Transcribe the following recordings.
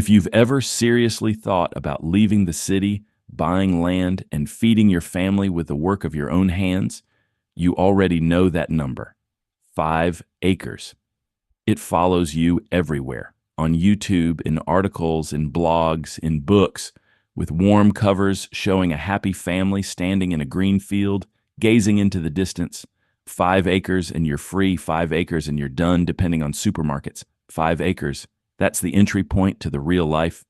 If you've ever seriously thought about leaving the city, buying land, and feeding your family with the work of your own hands, you already know that number: 5 acres. It follows you everywhere, on YouTube, in articles, in blogs, in books, with warm covers showing a happy family standing in a green field, gazing into the distance. 5 acres and you're free, 5 acres and you're done, depending on supermarkets. 5 acres. That's the entry point to the real life.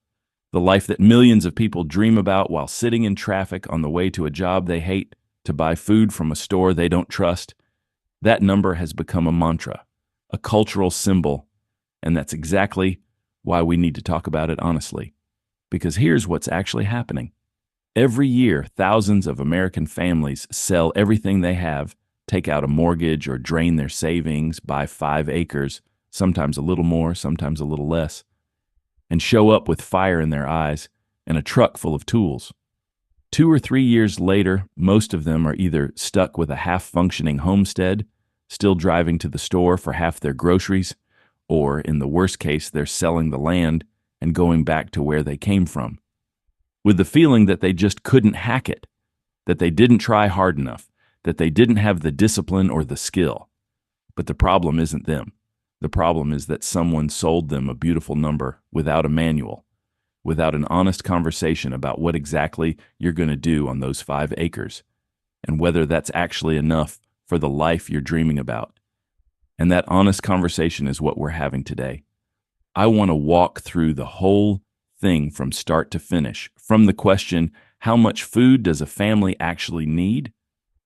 The life that millions of people dream about while sitting in traffic on the way to a job they hate, to buy food from a store they don't trust. That number has become a mantra, a cultural symbol, and that's exactly why we need to talk about it honestly. Because here's what's actually happening. Every year, thousands of American families sell everything they have, take out a mortgage or drain their savings, buy 5 acres, sometimes a little more, sometimes a little less, and show up with fire in their eyes and a truck full of tools. 2 or 3 years later, most of them are either stuck with a half-functioning homestead, still driving to the store for half their groceries, or, in the worst case, they're selling the land and going back to where they came from, with the feeling that they just couldn't hack it, that they didn't try hard enough, that they didn't have the discipline or the skill. But the problem isn't them. The problem is that someone sold them a beautiful number without a manual, without an honest conversation about what exactly you're going to do on those 5 acres, and whether that's actually enough for the life you're dreaming about. And that honest conversation is what we're having today. I want to walk through the whole thing from start to finish, from the question, how much food does a family actually need,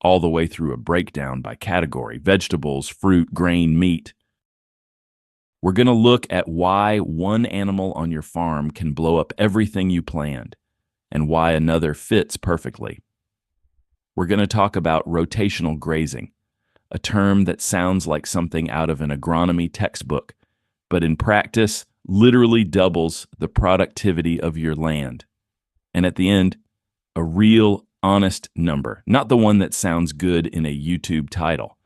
all the way through a breakdown by category: vegetables, fruit, grain, meat. We're going to look at why one animal on your farm can blow up everything you planned, and why another fits perfectly. We're going to talk about rotational grazing, a term that sounds like something out of an agronomy textbook, but in practice literally doubles the productivity of your land. And at the end, a real, honest number, not the one that sounds good in a YouTube title,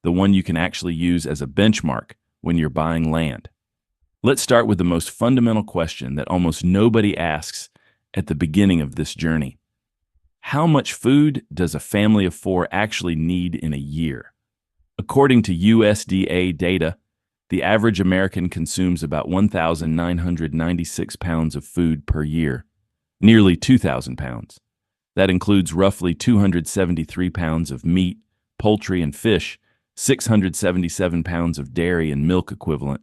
the one you can actually use as a benchmark when you're buying land. Let's start with the most fundamental question that almost nobody asks at the beginning of this journey. How much food does a family of 4 actually need in a year? According to USDA data, the average American consumes about 1,996 pounds of food per year, nearly 2,000 pounds. That includes roughly 273 pounds of meat, poultry, and fish, 677 pounds of dairy and milk equivalent,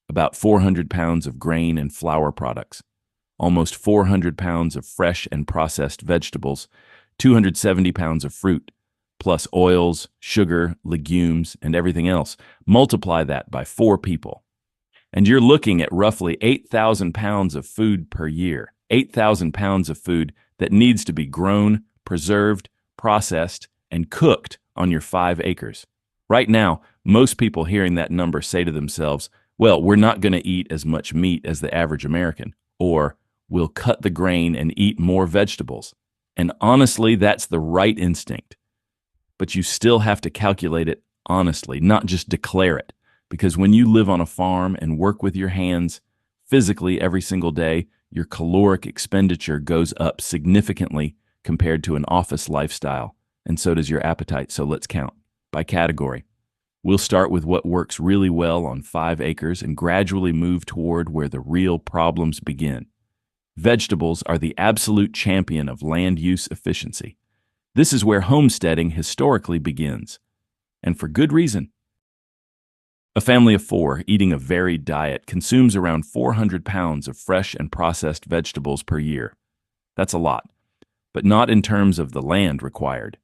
about 400 pounds of grain and flour products, almost 400 pounds of fresh and processed vegetables, 270 pounds of fruit, plus oils, sugar, legumes, and everything else. Multiply that by 4 people, and you're looking at roughly 8,000 pounds of food per year. 8,000 pounds of food that needs to be grown, preserved, processed, and cooked on your 5 acres. Right now, most people hearing that number say to themselves, well, we're not going to eat as much meat as the average American, or we'll cut the grain and eat more vegetables. And honestly, that's the right instinct. But you still have to calculate it honestly, not just declare it. Because when you live on a farm and work with your hands physically every single day, your caloric expenditure goes up significantly compared to an office lifestyle, and so does your appetite. So let's count by category. We'll start with what works really well on 5 acres and gradually move toward where the real problems begin. Vegetables are the absolute champion of land use efficiency. This is where homesteading historically begins, and for good reason. A family of 4 eating a varied diet consumes around 400 pounds of fresh and processed vegetables per year. That's a lot, but not in terms of the land required.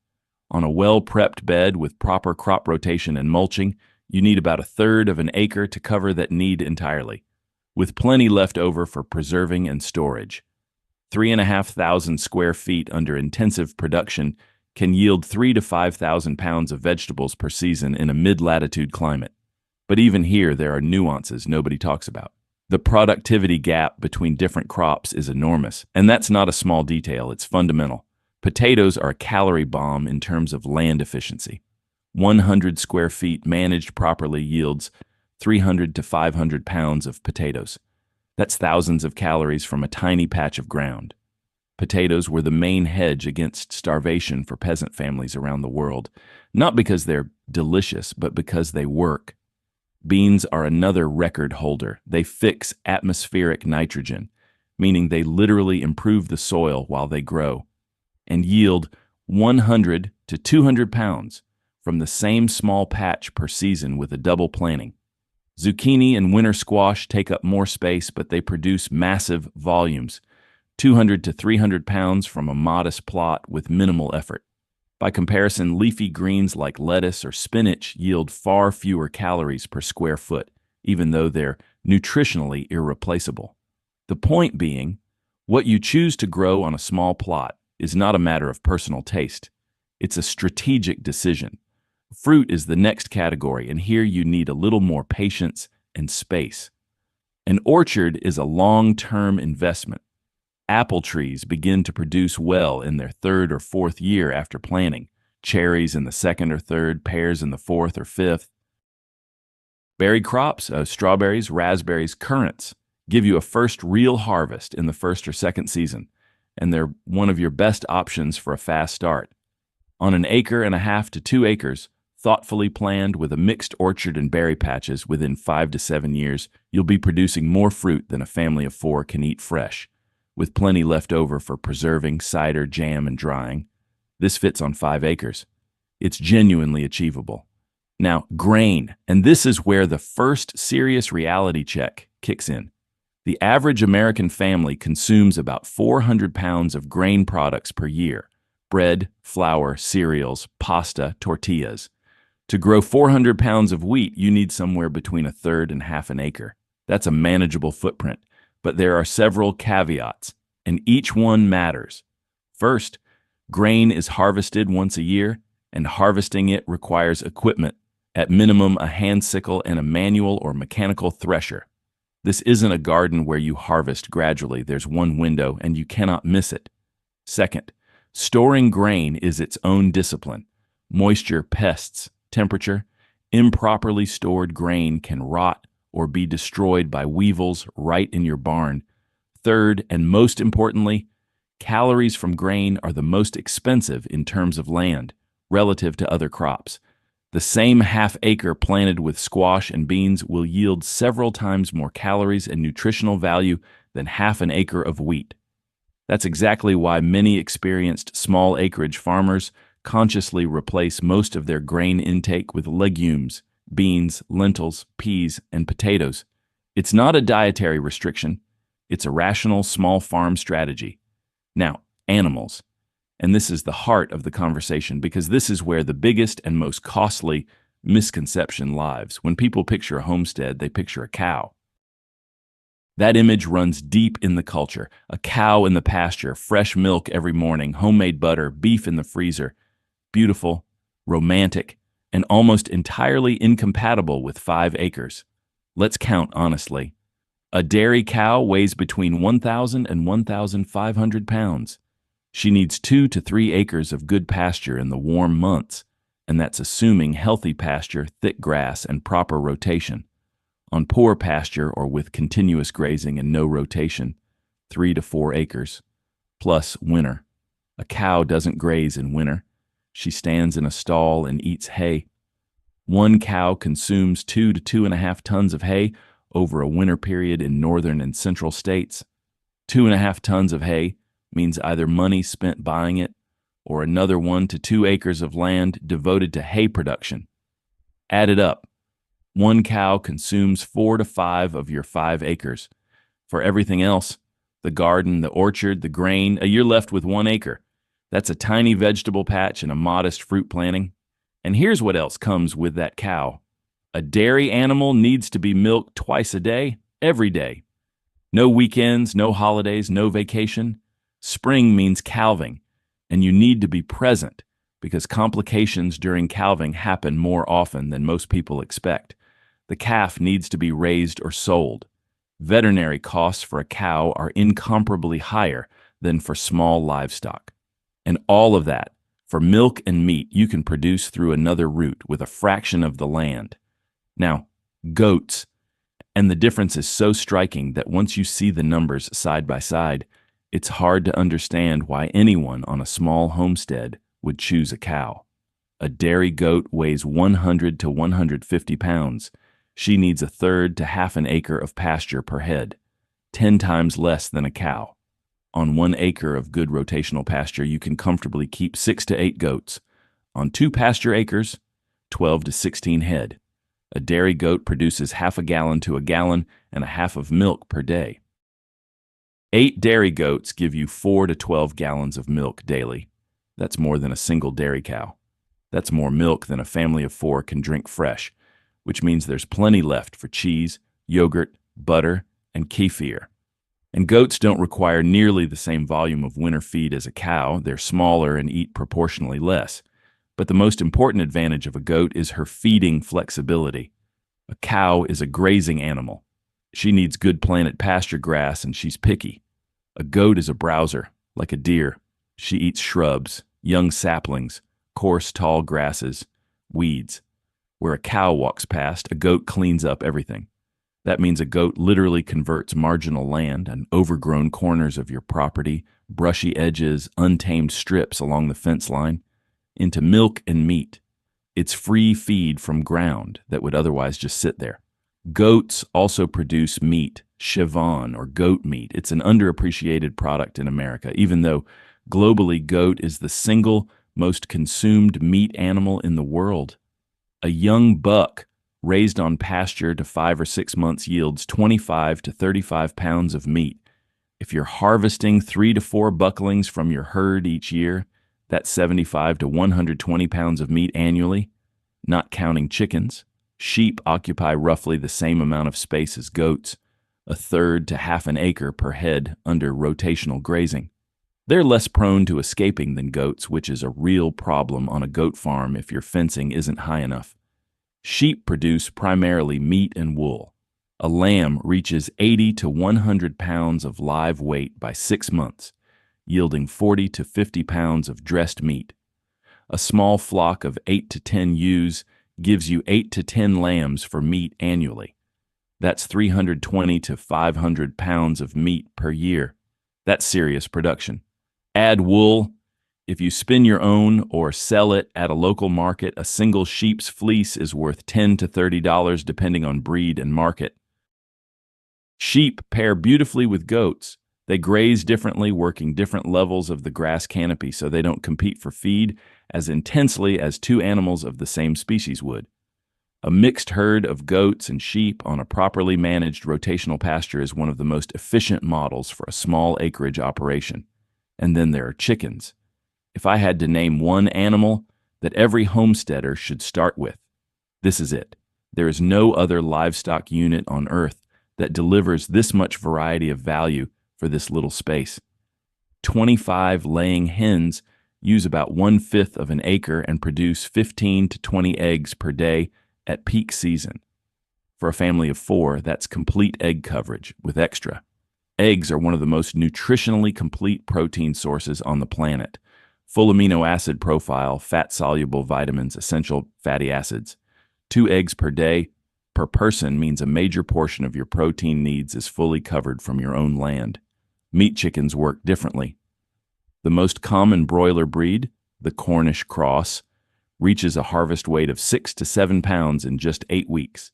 On a well-prepped bed with proper crop rotation and mulching, you need about 1/3 of an acre to cover that need entirely, with plenty left over for preserving and storage. 3,500 square feet under intensive production can yield 3,000 to 5,000 pounds of vegetables per season in a mid-latitude climate. But even here, there are nuances nobody talks about. The productivity gap between different crops is enormous, and that's not a small detail, it's fundamental. Potatoes are a calorie bomb in terms of land efficiency. 100 square feet managed properly yields 300 to 500 pounds of potatoes. That's thousands of calories from a tiny patch of ground. Potatoes were the main hedge against starvation for peasant families around the world, not because they're delicious, but because they work. Beans are another record holder. They fix atmospheric nitrogen, meaning they literally improve the soil while they grow, and yield 100 to 200 pounds from the same small patch per season with a double planting. Zucchini and winter squash take up more space, but they produce massive volumes, 200 to 300 pounds from a modest plot with minimal effort. By comparison, leafy greens like lettuce or spinach yield far fewer calories per square foot, even though they're nutritionally irreplaceable. The point being, what you choose to grow on a small plot is not a matter of personal taste. It's a strategic decision. Fruit is the next category, and here you need a little more patience and space. An orchard is a long-term investment. Apple trees begin to produce well in their third or fourth year after planting, cherries in the second or third, pears in the fourth or fifth. Berry crops, strawberries, raspberries, currants, give you a first real harvest in the first or second season, and they're one of your best options for a fast start. On an acre and a half to 2 acres, thoughtfully planned with a mixed orchard and berry patches, within 5 to 7 years, you'll be producing more fruit than a family of 4 can eat fresh, with plenty left over for preserving, cider, jam, and drying. This fits on 5 acres. It's genuinely achievable. Now, grain, and this is where the first serious reality check kicks in. The average American family consumes about 400 pounds of grain products per year: bread, flour, cereals, pasta, tortillas. To grow 400 pounds of wheat, you need somewhere between a third and half an acre. That's a manageable footprint, but there are several caveats, and each one matters. First, grain is harvested once a year, and harvesting it requires equipment, at minimum a hand sickle and a manual or mechanical thresher. This isn't a garden where you harvest gradually. There's one window, and you cannot miss it. Second, storing grain is its own discipline. Moisture, pests, temperature. Improperly stored grain can rot or be destroyed by weevils right in your barn. Third, and most importantly, calories from grain are the most expensive in terms of land relative to other crops. The same half-acre planted with squash and beans will yield several times more calories and nutritional value than half an acre of wheat. That's exactly why many experienced small acreage farmers consciously replace most of their grain intake with legumes, beans, lentils, peas, and potatoes. It's not a dietary restriction. It's a rational small farm strategy. Now, animals. And this is the heart of the conversation, because this is where the biggest and most costly misconception lies. When people picture a homestead, they picture a cow. That image runs deep in the culture. A cow in the pasture, fresh milk every morning, homemade butter, beef in the freezer. Beautiful, romantic, and almost entirely incompatible with 5 acres. Let's count honestly. A dairy cow weighs between 1,000 and 1,500 pounds. She needs 2 to 3 acres of good pasture in the warm months, and that's assuming healthy pasture, thick grass, and proper rotation. On poor pasture or with continuous grazing and no rotation, 3 to 4 acres, plus winter. A cow doesn't graze in winter. She stands in a stall and eats hay. One cow consumes 2 to 2.5 tons of hay over a winter period in northern and central states. 2.5 tons of hay means either money spent buying it or another 1 to 2 acres of land devoted to hay production. Add it up. One cow consumes 4 to 5 of your 5 acres. For everything else, the garden, the orchard, the grain, you're left with 1 acre. That's a tiny vegetable patch and a modest fruit planting. And here's what else comes with that cow. A dairy animal needs to be milked twice a day, every day. No weekends, no holidays, no vacation. Spring means calving, and you need to be present because complications during calving happen more often than most people expect. The calf needs to be raised or sold. Veterinary costs for a cow are incomparably higher than for small livestock. And all of that, for milk and meat, you can produce through another route with a fraction of the land. Now, goats. And the difference is so striking that once you see the numbers side by side, it's hard to understand why anyone on a small homestead would choose a cow. A dairy goat weighs 100 to 150 pounds. She needs a third to half an acre of pasture per head, 10 times less than a cow. On 1 acre of good rotational pasture, you can comfortably keep 6 to 8 goats. On 2 pasture acres, 12 to 16 head. A dairy goat produces half a gallon to a gallon and a half of milk per day. 8 dairy goats give you 4 to 12 gallons of milk daily. That's more than a single dairy cow. That's more milk than a family of 4 can drink fresh, which means there's plenty left for cheese, yogurt, butter, and kefir. And goats don't require nearly the same volume of winter feed as a cow. They're smaller and eat proportionally less. But the most important advantage of a goat is her feeding flexibility. A cow is a grazing animal. She needs good planted pasture grass, and she's picky. A goat is a browser, like a deer. She eats shrubs, young saplings, coarse, tall grasses, weeds. Where a cow walks past, a goat cleans up everything. That means a goat literally converts marginal land and overgrown corners of your property, brushy edges, untamed strips along the fence line, into milk and meat. It's free feed from ground that would otherwise just sit there. Goats also produce meat, chivan or goat meat. It's an underappreciated product in America, even though globally goat is the single most consumed meat animal in the world. A young buck raised on pasture to 5 or 6 months yields 25 to 35 pounds of meat. If you're harvesting 3 to 4 bucklings from your herd each year, that's 75 to 120 pounds of meat annually, not counting chickens. Sheep occupy roughly the same amount of space as goats, a third to half an acre per head under rotational grazing. They're less prone to escaping than goats, which is a real problem on a goat farm if your fencing isn't high enough. Sheep produce primarily meat and wool. A lamb reaches 80 to 100 pounds of live weight by 6 months, yielding 40 to 50 pounds of dressed meat. A small flock of 8 to 10 ewes gives you 8 to 10 lambs for meat annually. That's 320 to 500 pounds of meat per year. That's serious production. Add wool. If you spin your own or sell it at a local market, a single sheep's fleece is worth $10 to $30 depending on breed and market. Sheep pair beautifully with goats. They graze differently, working different levels of the grass canopy so they don't compete for feed as intensely as 2 animals of the same species would. A mixed herd of goats and sheep on a properly managed rotational pasture is one of the most efficient models for a small acreage operation. And then there are chickens. If I had to name one animal that every homesteader should start with, this is it. There is no other livestock unit on earth that delivers this much variety of value for this little space. 25 laying hens use about 1/5 of an acre and produce 15 to 20 eggs per day at peak season. For a family of 4, that's complete egg coverage with extra. Eggs are one of the most nutritionally complete protein sources on the planet. Full amino acid profile, fat-soluble vitamins, essential fatty acids. 2 eggs per day per person means a major portion of your protein needs is fully covered from your own land. Meat chickens work differently. The most common broiler breed, the Cornish cross, reaches a harvest weight of 6 to 7 pounds in just 8 weeks.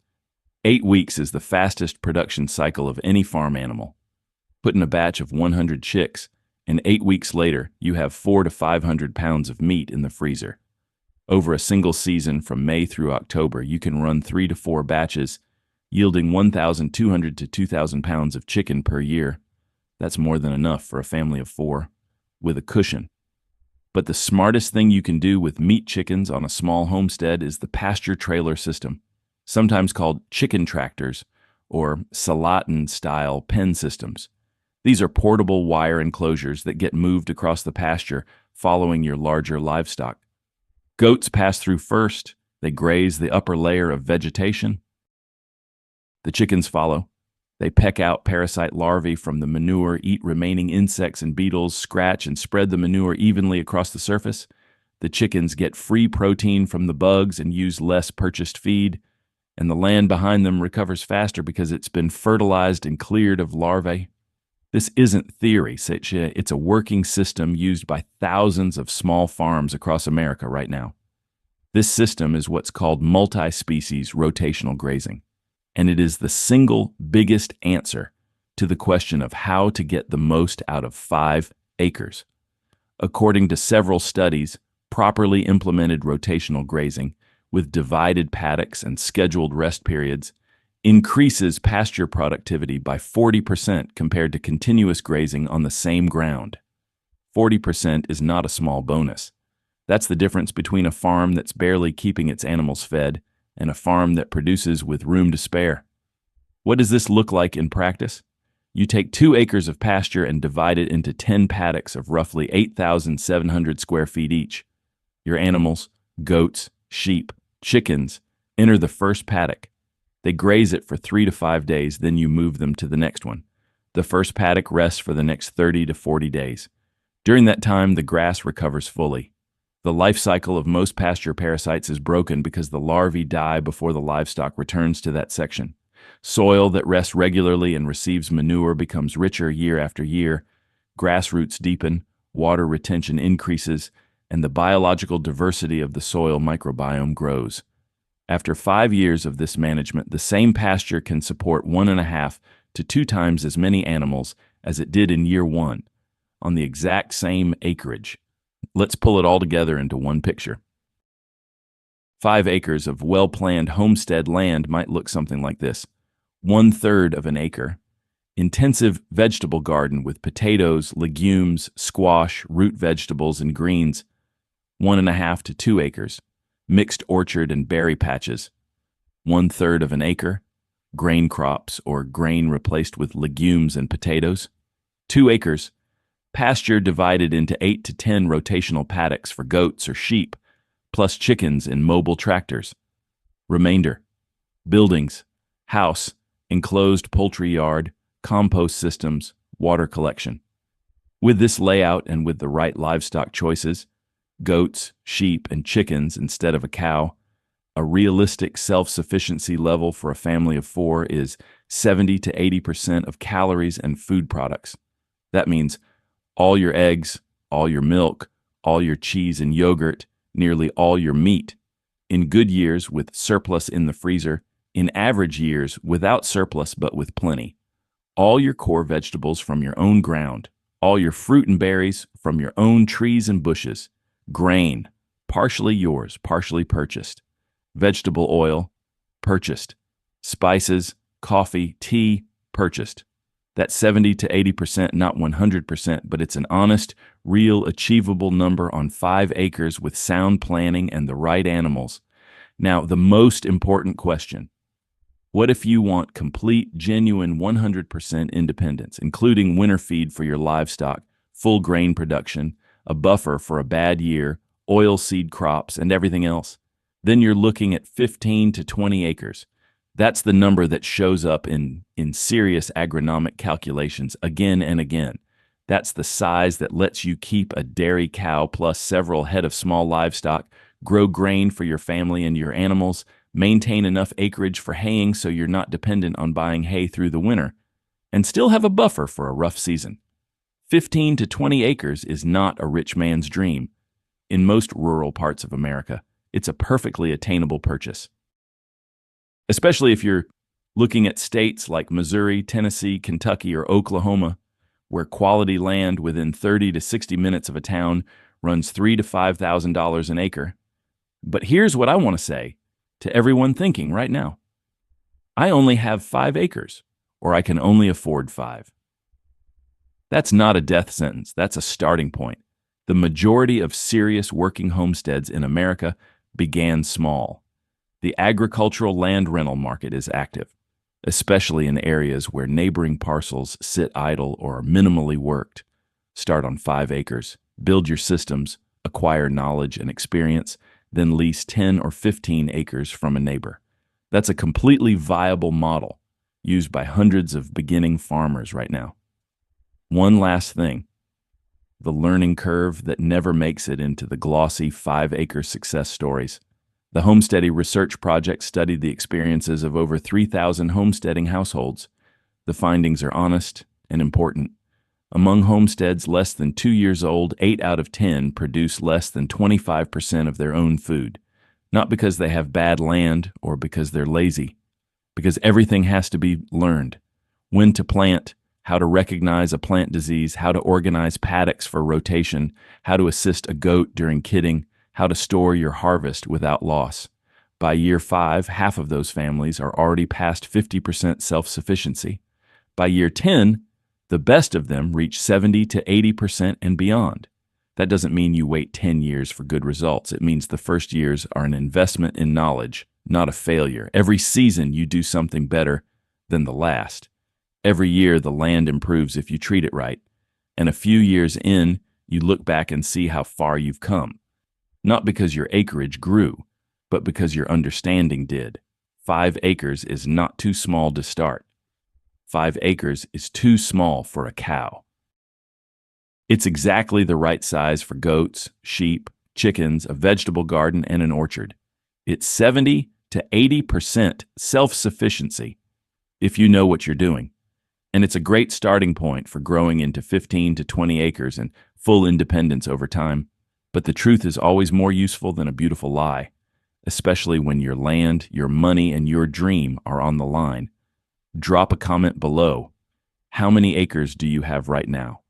8 weeks is the fastest production cycle of any farm animal. Put in a batch of 100 chicks, and 8 weeks later, you have 400 to 500 pounds of meat in the freezer. Over a single season from May through October, you can run 3 to 4 batches, yielding 1,200 to 2,000 pounds of chicken per year. That's more than enough for a family of 4, with a cushion. But the smartest thing you can do with meat chickens on a small homestead is the pasture trailer system, sometimes called chicken tractors or Salatin-style pen systems. These are portable wire enclosures that get moved across the pasture following your larger livestock. Goats pass through first. They graze the upper layer of vegetation. The chickens follow. They peck out parasite larvae from the manure, eat remaining insects and beetles, scratch and spread the manure evenly across the surface. The chickens get free protein from the bugs and use less purchased feed. and the land behind them recovers faster because it's been fertilized and cleared of larvae. This isn't theory, it's a working system used by thousands of small farms across America right now. This system is what's called multi-species rotational grazing, and it is the single biggest answer to the question of how to get the most out of 5 acres. According to several studies, properly implemented rotational grazing with divided paddocks and scheduled rest periods increases pasture productivity by 40% compared to continuous grazing on the same ground. 40% is not a small bonus. That's the difference between a farm that's barely keeping its animals fed and a farm that produces with room to spare. What does this look like in practice? You take 2 acres of pasture and divide it into 10 paddocks of roughly 8,700 square feet each. Your animals, goats, sheep, chickens, enter the first paddock. They graze it for 3 to 5 days, then you move them to the next one. The first paddock rests for the next 30 to 40 days. During that time, the grass recovers fully. The life cycle of most pasture parasites is broken because the larvae die before the livestock returns to that section. Soil that rests regularly and receives manure becomes richer year after year. Grass roots deepen, water retention increases, and the biological diversity of the soil microbiome grows. After 5 years of this management, the same pasture can support 1.5 to 2 times as many animals as it did in year 1, on the exact same acreage. Let's pull it all together into one picture. 5 acres of well-planned homestead land might look something like this. 1/3 of an acre. Intensive vegetable garden with potatoes, legumes, squash, root vegetables, and greens. 1.5 to 2 acres. Mixed orchard and berry patches. 1/3 of an acre. Grain crops or grain replaced with legumes and potatoes. 2 acres. Pasture divided into 8 to 10 rotational paddocks for goats or sheep, plus chickens in mobile tractors. Remainder. Buildings, house, enclosed poultry yard, compost systems, water collection. With this layout and with the right livestock choices, goats, sheep, and chickens instead of a cow, a realistic self-sufficiency level for a family of 4 is 70 to 80% of calories and food products. That means all your eggs, all your milk, all your cheese and yogurt, nearly all your meat. In good years with surplus in the freezer, in average years without surplus but with plenty. All your core vegetables from your own ground, all your fruit and berries from your own trees and bushes, grain, partially yours, partially purchased, vegetable oil, purchased, spices, coffee, tea, purchased. That's 70 to 80%, not 100%, but it's an honest, real, achievable number on 5 acres with sound planning and the right animals. Now, the most important question. What if you want complete, genuine 100% independence, including winter feed for your livestock, full grain production, a buffer for a bad year, oil seed crops, and everything else? Then you're looking at 15 to 20 acres. That's the number that shows up in serious agronomic calculations again and again. That's the size that lets you keep a dairy cow plus several head of small livestock, grow grain for your family and your animals, maintain enough acreage for haying so you're not dependent on buying hay through the winter, and still have a buffer for a rough season. 15 to 20 acres is not a rich man's dream. In most rural parts of America, it's a perfectly attainable purchase. Especially if you're looking at states like Missouri, Tennessee, Kentucky, or Oklahoma, where quality land within 30 to 60 minutes of a town runs $3,000 to $5,000 an acre. But here's what I want to say to everyone thinking right now. I only have 5 acres, or I can only afford 5. That's not a death sentence. That's a starting point. The majority of serious working homesteads in America began small. The agricultural land rental market is active, especially in areas where neighboring parcels sit idle or are minimally worked. Start on 5 acres, build your systems, acquire knowledge and experience, then lease 10 or 15 acres from a neighbor. That's a completely viable model used by hundreds of beginning farmers right now. One last thing. The learning curve that never makes it into the glossy 5-acre success stories. The Homesteading Research Project studied the experiences of over 3,000 homesteading households. The findings are honest and important. Among homesteads less than 2 years old, 8 out of 10 produce less than 25% of their own food. Not because they have bad land or because they're lazy, because everything has to be learned. When to plant, how to recognize a plant disease, how to organize paddocks for rotation, how to assist a goat during kidding, how to store your harvest without loss. By year 5, half of those families are already past 50% self-sufficiency. By year 10, the best of them reach 70 to 80% and beyond. That doesn't mean you wait 10 years for good results. It means the first years are an investment in knowledge, not a failure. Every season you do something better than the last. Every year the land improves if you treat it right. And a few years in, you look back and see how far you've come. Not because your acreage grew, but because your understanding did. 5 acres is not too small to start. 5 acres is too small for a cow. It's exactly the right size for goats, sheep, chickens, a vegetable garden, and an orchard. It's 70 to 80% self-sufficiency if you know what you're doing. And it's a great starting point for growing into 15 to 20 acres and full independence over time. But the truth is always more useful than a beautiful lie, especially when your land, your money, and your dream are on the line. Drop a comment below. How many acres do you have right now?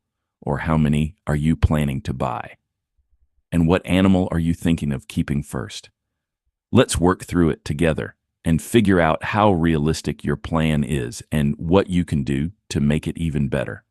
Or how many are you planning to buy? And what animal are you thinking of keeping first? Let's work through it together and figure out how realistic your plan is and what you can do to make it even better.